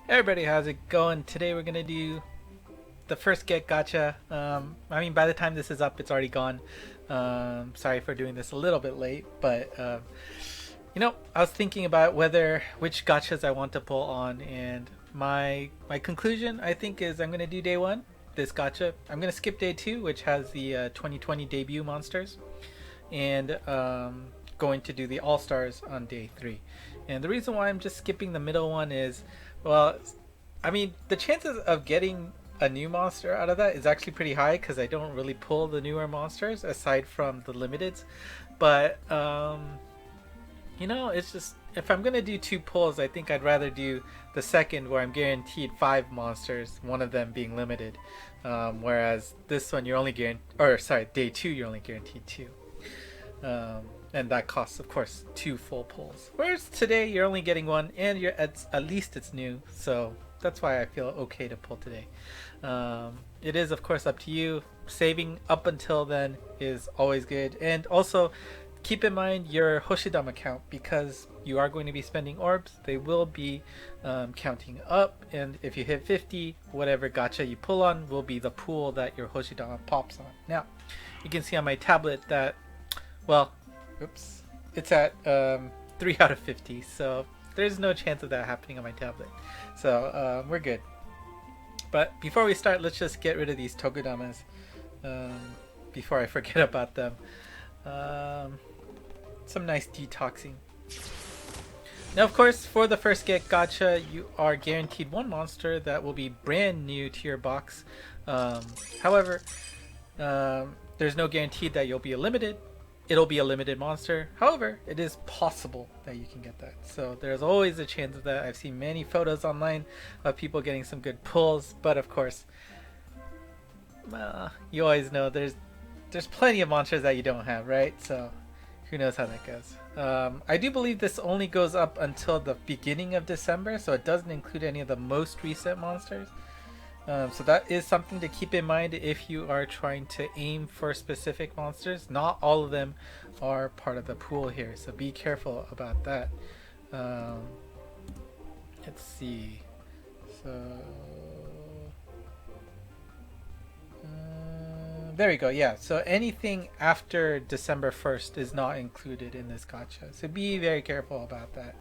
Hey everybody, how's it going? Today we're gonna do the first get gacha. I mean, by the time this is up, it's already gone. Sorry for doing this a little bit late, but I was thinking about which gachas I want to pull on, and my conclusion I think is I'm gonna do day one, this gacha. I'm gonna skip day two, which has the 2020 debut monsters, and going to do the all stars on day three. And the reason why I'm just skipping the middle one is, well, I mean, the chances of getting a new monster out of that is actually pretty high because I don't really pull the newer monsters aside from the limiteds. But it's just if I'm gonna do two pulls, I think I'd rather do the second where I'm guaranteed five monsters, one of them being limited. Whereas this one you're only guaranteed, or sorry, day two you're only guaranteed two. And that costs, of course, two full pulls. Whereas today you're only getting one, and at least it's new, so that's why I feel okay to pull today. It is, of course, up to you. Saving up until then is always good, and also keep in mind your Hoshidam account, because you are going to be spending orbs. They will be counting up, and if you hit 50, whatever gacha you pull on will be the pool that your Hoshidam pops on. Now, you can see on my tablet that, well, oops, it's at 3 out of 50, so there's no chance of that happening on my tablet. So we're good. But before we start, let's just get rid of these Tokudamas before I forget about them. Some nice detoxing. Now, of course, for the first get gacha, you are guaranteed one monster that will be brand new to your box. However, there's no guarantee that you'll be limited. It'll be a limited monster. However, it is possible that you can get that. So there's always a chance of that. I've seen many photos online of people getting some good pulls, but of course, you always know there's plenty of monsters that you don't have, right? So who knows how that goes. I do believe this only goes up until the beginning of December, so it doesn't include any of the most recent monsters. So that is something to keep in mind if you are trying to aim for specific monsters. Not all of them are part of the pool here, so be careful about that. Let's see. So there we go. Yeah, so anything after December 1st is not included in this gacha, so be very careful about that.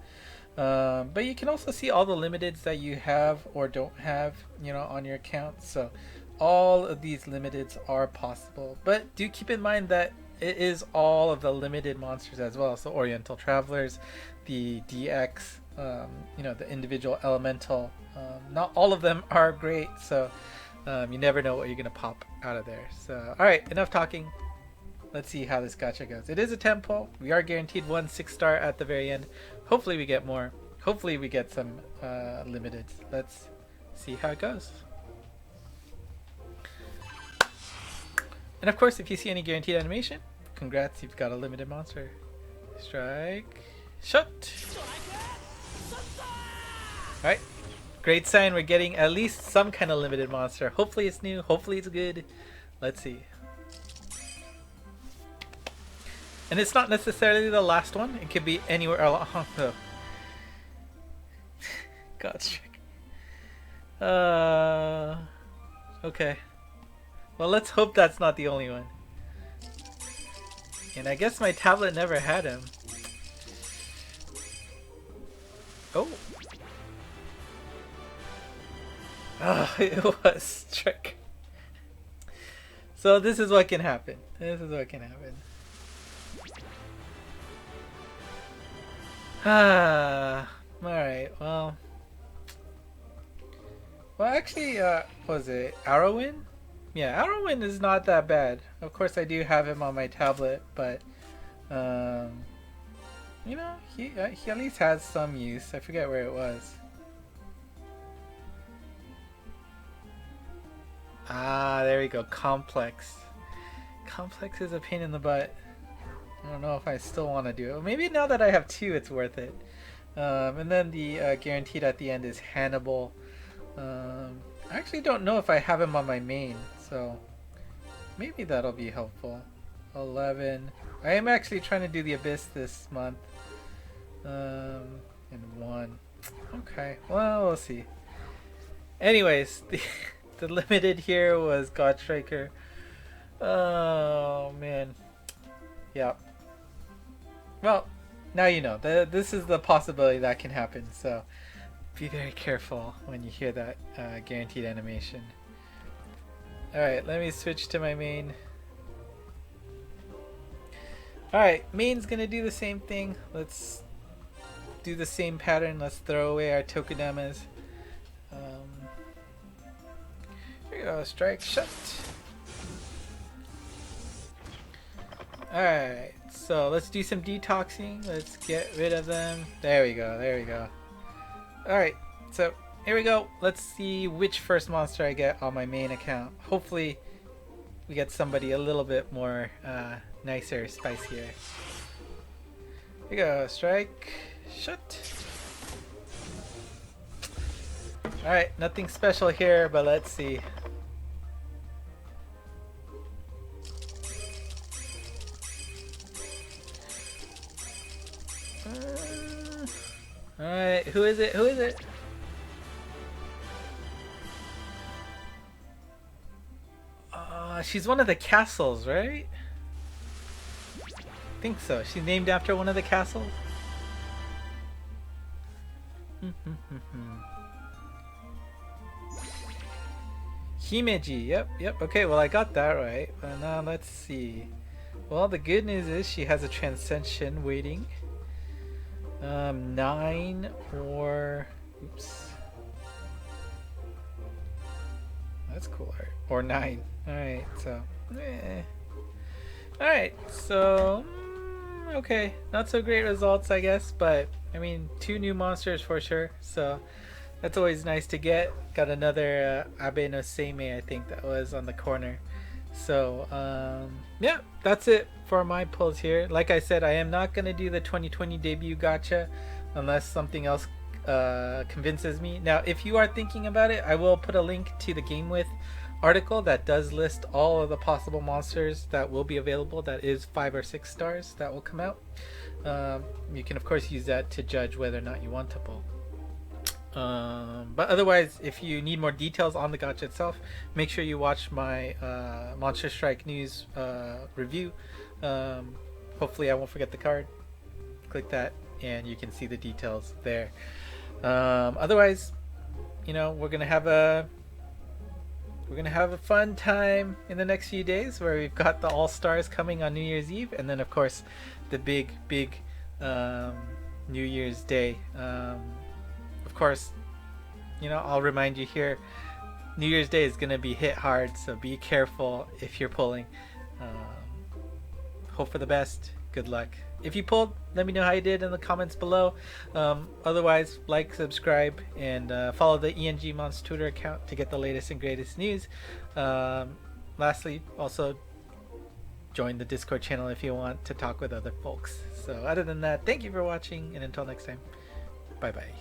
But you can also see all the limiteds that you have or don't have, on your account. So all of these limiteds are possible. But do keep in mind that it is all of the limited monsters as well. So Oriental Travelers, the DX, the individual elemental. Not all of them are great, so you never know what you're going to pop out of there. So, alright, enough talking. Let's see how this gacha goes. It is a 10 pull. We are guaranteed one 6-star at the very end. Hopefully we get more. Hopefully we get some limited. Let's see how it goes. And of course, if you see any guaranteed animation, congrats, you've got a limited monster. Strike. Shot. Alright. Great sign. We're getting at least some kind of limited monster. Hopefully it's new. Hopefully it's good. Let's see. And it's not necessarily the last one. It could be anywhere along. Oh. God's trick. Okay. Well, let's hope that's not the only one. And I guess my tablet never had him. Oh. Oh, it was trick. So this is what can happen. This is what can happen. Alright, well actually, was it Arrowin? Yeah, Arrowin is not that bad. Of course I do have him on my tablet, but he at least has some use. I forget where it was. There we go. Complex is a pain in the butt. I don't know if I still want to do it. Maybe now that I have two, it's worth it. And then the guaranteed at the end is Hannibal. I actually don't know if I have him on my main, so maybe that'll be helpful. 11. I am actually trying to do the Abyss this month. And 1. Okay, well, we'll see. Anyways, the limited here was God Striker. Oh man. Yeah. Well, now you know. This is the possibility that can happen. So be very careful when you hear that guaranteed animation. Alright, let me switch to my main. Alright, main's gonna do the same thing. Let's do the same pattern. Let's throw away our Tokudamas. Here we go, strike, shut. Alright, so let's do some detoxing. Let's get rid of them. There we go, there we go. Alright, so here we go. Let's see which first monster I get on my main account. Hopefully we get somebody a little bit more nicer, spicier. Here we go, strike, shut. Alright, nothing special here, but let's see. Alright, who is it? Who is it? She's one of the castles, right? I think so. She's named after one of the castles. Himeji, yep. Okay, well I got that right. But now let's see. Well, the good news is she has a Transcension waiting. 9 or... Oops. That's cool art. Or 9. Alright, so... Alright, so... okay. Not so great results, I guess. But, I mean, 2 new monsters for sure. So, that's always nice to get. Got another Abe no Seimei, I think, that was on the corner. So, yeah, that's it for my pulls here. Like I said, I am not going to do the 2020 debut gacha unless something else convinces me. Now, if you are thinking about it, I will put a link to the Game With article that does list all of the possible monsters that will be available. That is 5 or 6 stars that will come out. You can, of course, use that to judge whether or not you want to pull. But otherwise, if you need more details on the gacha itself, make sure you watch my Monster Strike News review. Hopefully I won't forget the card. Click that and you can see the details there. Otherwise, you know, we're gonna have a fun time in the next few days where we've got the All-Stars coming on New Year's Eve, and then of course the big New Year's Day. Of course, you know, I'll remind you here, New Year's Day is going to be hit hard, so be careful if you're pulling. Hope for the best. Good luck. If you pulled, let me know how you did in the comments below. Otherwise, like, subscribe, and follow the ENG Mons Twitter account to get the latest and greatest news. Lastly, also join the Discord channel if you want to talk with other folks. So other than that, thank you for watching, and until next time, bye bye.